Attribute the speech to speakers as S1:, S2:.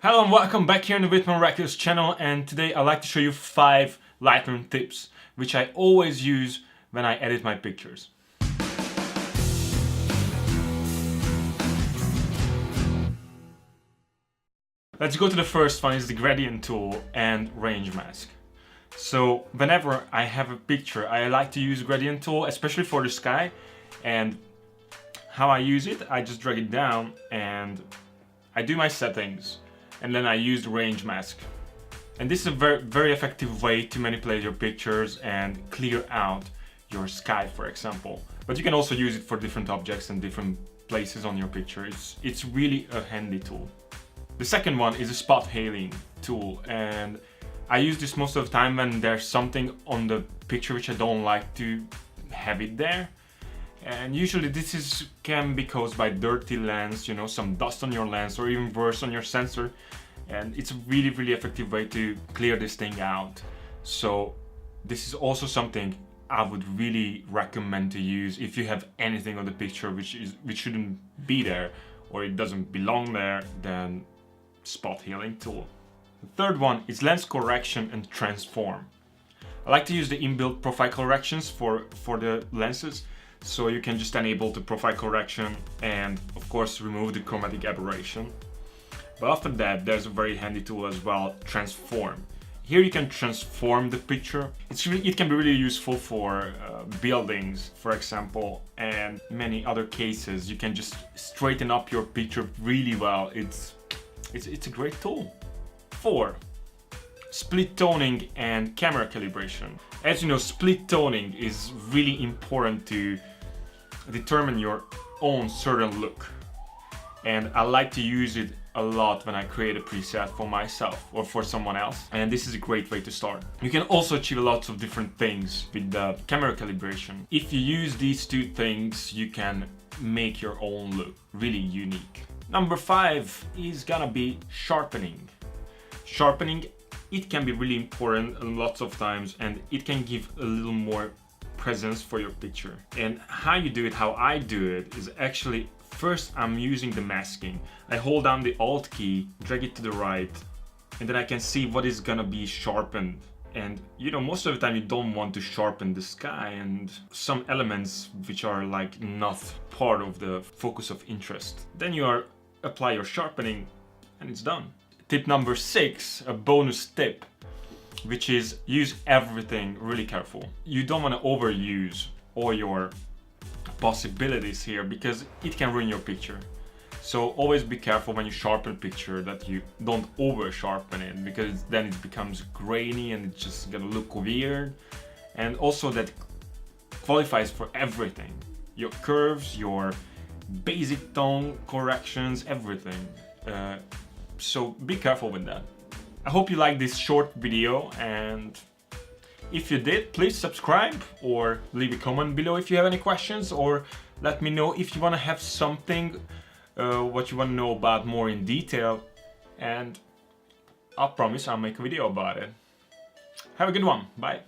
S1: Hello and welcome back here on the Wittman Records channel, and today I'd like to show you 5 Lightroom tips which I always use when I edit my pictures. Let's go to the first one, is the gradient tool and range mask. So whenever I have a picture, I like to use gradient tool, especially for the sky. And how I use it, I just drag it down and I do my settings. And then I use the range mask. And this is a very effective way to manipulate your pictures and clear out your sky, for example. But you can also use it for different objects and different places on your picture. It's really a handy tool. The second one is a spot hailing tool, and I use this most of the time when there's something on the picture which I don't like to have it there. And usually this can be caused by dirty lens, some dust on your lens, or even worse, on your sensor. And it's a really effective way to clear this thing out. So this is also something I would really recommend to use if you have anything on the picture which shouldn't be there, or it doesn't belong there. Then spot healing tool. The third one is lens correction and transform. I like to use the inbuilt profile corrections for the lenses. So you can just enable the profile correction and of course remove the chromatic aberration. But after that, there's a very handy tool as well, transform. Here you can transform the picture. It can be really useful for buildings, for example, and many other cases. You can just straighten up your picture really well. It's a great tool. 4. Split toning and camera calibration. As you know, split toning is really important to determine your own certain look. And I like to use it a lot when I create a preset for myself or for someone else. And this is a great way to start. You can also achieve lots of different things with the camera calibration. If you use these two things, you can make your own look really unique. Number 5 is gonna be sharpening. Sharpening, it can be really important lots of times, and it can give a little more presence for your picture. And how you do it, how I do it, is actually first I'm using the masking. I hold down the Alt key, drag it to the right, and then I can see what is gonna be sharpened. And most of the time you don't want to sharpen the sky and some elements which are like not part of the focus of interest. Then you apply your sharpening and it's done. Tip number 6, a bonus tip, which is use everything really careful. You don't want to overuse all your possibilities here because it can ruin your picture. So always be careful when you sharpen a picture that you don't over sharpen it, because then it becomes grainy and it's just gonna look weird. And also that qualifies for everything. Your curves, your basic tone corrections, everything. So be careful with that. I hope you liked this short video, and if you did, please subscribe or leave a comment below if you have any questions, or let me know if you want to have something what you want to know about more in detail, and I'll promise I'll make a video about it. Have a good one. Bye.